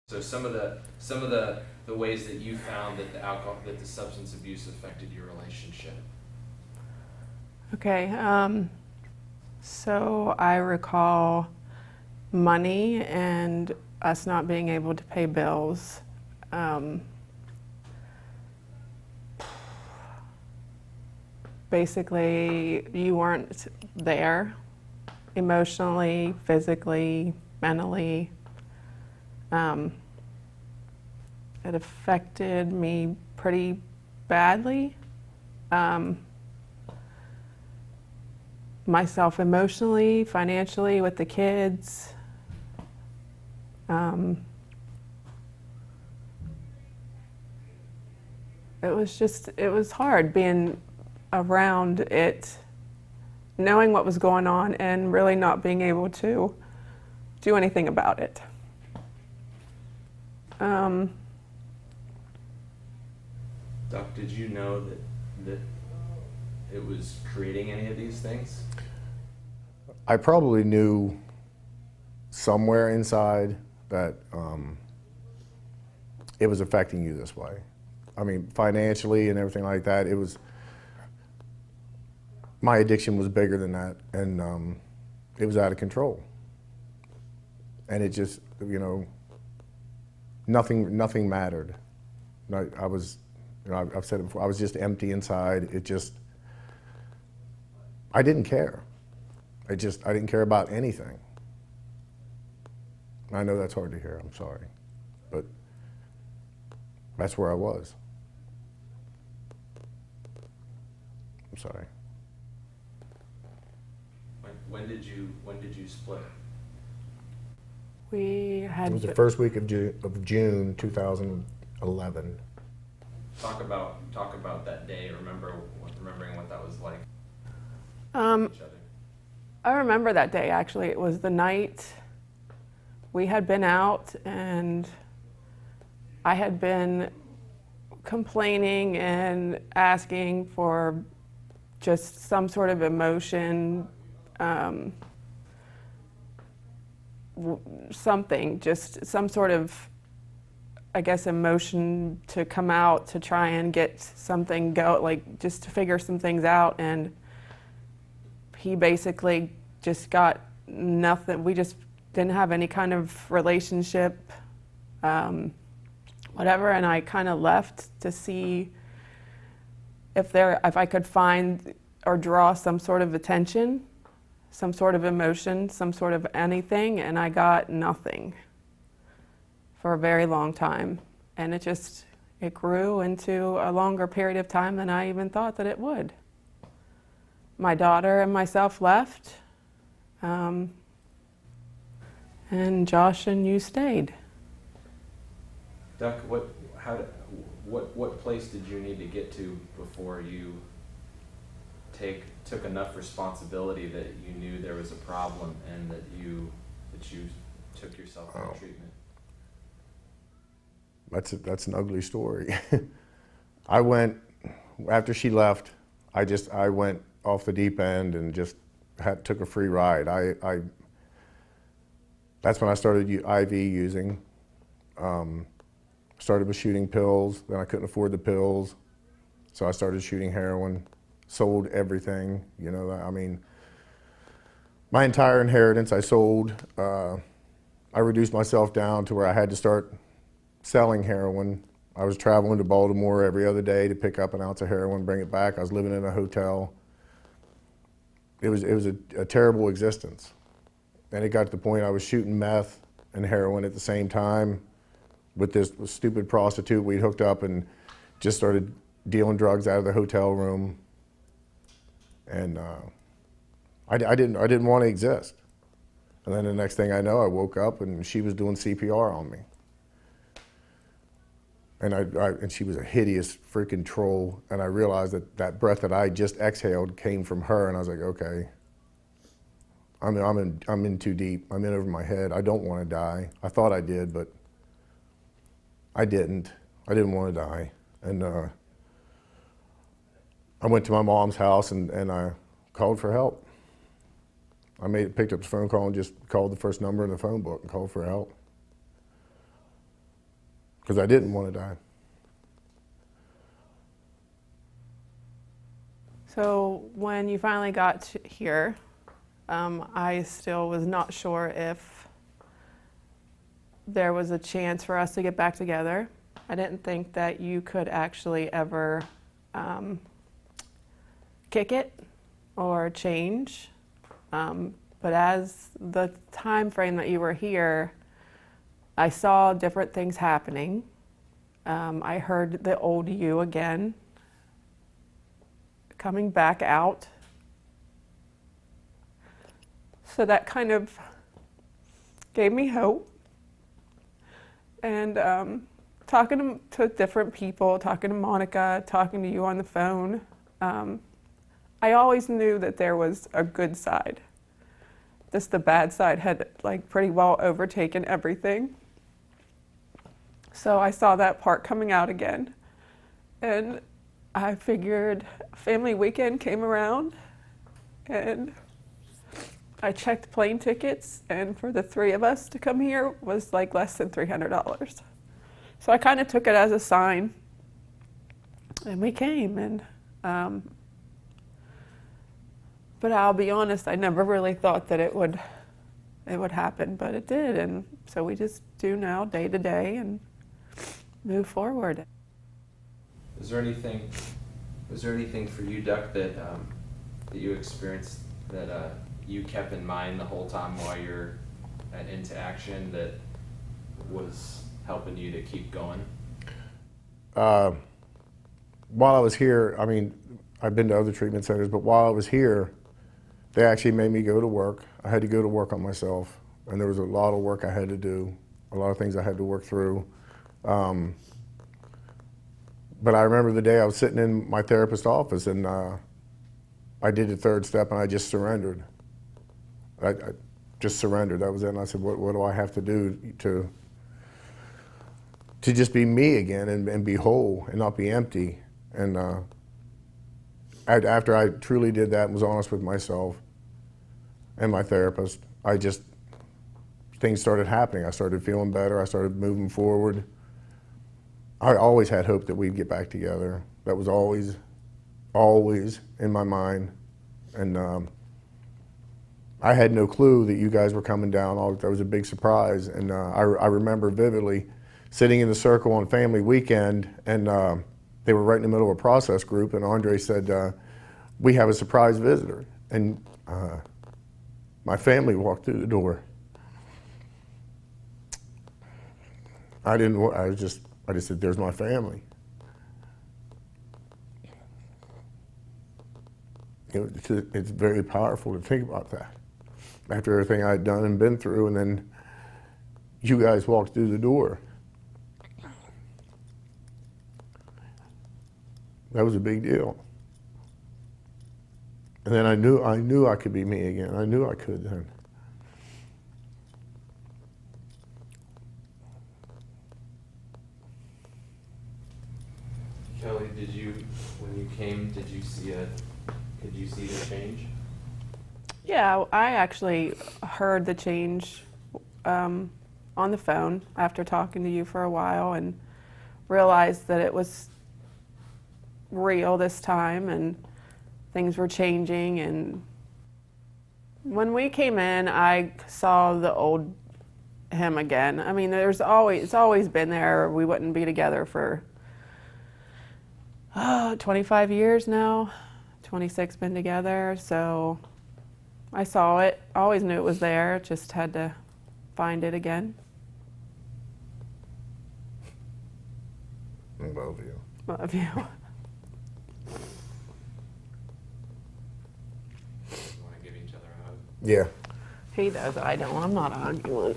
So some of the ways that you found that the substance abuse affected your relationship. Okay, so I recall money and us not being able to pay bills. Um, Basically, you weren't there emotionally, physically, mentally. Um, it affected me pretty badly. Um, Myself emotionally, financially, with the kids. Um, it was hard being around it, knowing what was going on and really not being able to do anything about it. Um, Doc, did you know that it was creating any of these things? I probably knew somewhere inside that it was affecting you this way. I mean, financially and everything like that, my addiction was bigger than that, and it was out of control. And it just, nothing mattered. I was, I've said it before, I was just empty inside. I didn't care. I didn't care about anything. I know that's hard to hear, I'm sorry. But that's where I was. I'm sorry. When did you split? we had It was the first week of June 2011. Talk about that day. Remembering what that was like. um, Each other. I remember that day actually. It was the night we had been out and I had been complaining and asking for just some sort of emotion, something, just some sort of, I guess, emotion to come out to try and get something like just to figure some things out. And he basically just got nothing. We just didn't have any kind of relationship, whatever. And I kind of left to see if I could find or draw some sort of attention, some sort of emotion, some sort of anything, and I got nothing for a very long time. And it grew into a longer period of time than I even thought that it would. My daughter and myself left, and Josh and you stayed. Duck, what place did you need to get to before you took enough responsibility that you knew there was a problem and that you took yourself into treatment? That's an ugly story. I went, after she left, I went off the deep end and just took a free ride. That's when I started IV using. Started with shooting pills, then I couldn't afford the pills, so I started shooting heroin, sold everything, I mean, my entire inheritance I sold. I reduced myself down to where I had to start selling heroin. I was traveling to Baltimore every other day to pick up an ounce of heroin, bring it back. I was living in a hotel. It was a terrible existence. And it got to the point I was shooting meth and heroin at the same time with this stupid prostitute we'd hooked up, and just started dealing drugs out of the hotel room. And I didn't want to exist. And then the next thing I know, I woke up and she was doing CPR on me. And and she was a hideous freaking troll. And I realized that breath that I just exhaled came from her. And I was like, okay, I'm in too deep. I'm in over my head. I don't want to die. I thought I did, but I didn't. I didn't want to die. And I went to my mom's house and I called for help. Picked up the phone call and just called the first number in the phone book and called for help. because I didn't want to die. So when you finally got here, I still was not sure if there was a chance for us to get back together. I didn't think that you could actually ever kick it or change. But as the time frame that you were here, I saw different things happening. I heard the old you again coming back out. So that kind of gave me hope. And talking to different people, talking to Monica, talking to you on the phone, I always knew that there was a good side. Just the bad side had like pretty well overtaken everything. So I saw that part coming out again. And I figured family weekend came around and I checked plane tickets, and for the three of us to come here was like less than $300. So I kind of took it as a sign, and we came. And but I'll be honest, I never really thought that it would happen, but it did. And so we just do now, day to day, and move forward. Was there anything for you, Duck, that you experienced that you kept in mind the whole time while you're into action that was helping you to keep going? While I was here, I mean, I've been to other treatment centers, but while I was here, they actually made me go to work. I had to go to work on myself, and there was a lot of work I had to do, a lot of things I had to work through. But I remember the day I was sitting in my therapist's office, and I did the third step, and I just surrendered. I just surrendered. That was it. And I said, what do I have to do to just be me again and be whole and not be empty? And after I truly did that and was honest with myself and my therapist, things started happening. I started feeling better. I started moving forward. I always had hope that we'd get back together. That was always in my mind. And I had no clue that you guys were coming down. That was a big surprise. And I remember vividly sitting in the circle on family weekend, and they were right in the middle of a process group, and Andre said, we have a surprise visitor. And my family walked through the door. I just said, there's my family. It's very powerful to think about that. After everything I had done and been through, and then you guys walked through the door. That was a big deal. And then I knew I could be me again. I knew I could then. Kelly, when you came, could you see the change? Yeah, I actually heard the change on the phone after talking to you for a while, and realized that it was real this time and things were changing. And when we came in, I saw the old him again. I mean, it's always been there. We wouldn't be together for 25 years now, 26 been together, so I saw it, always knew it was there, just had to find it again. I love you. Love you. Want to give each other a hug? Yeah. He does, I don't, I'm not arguing.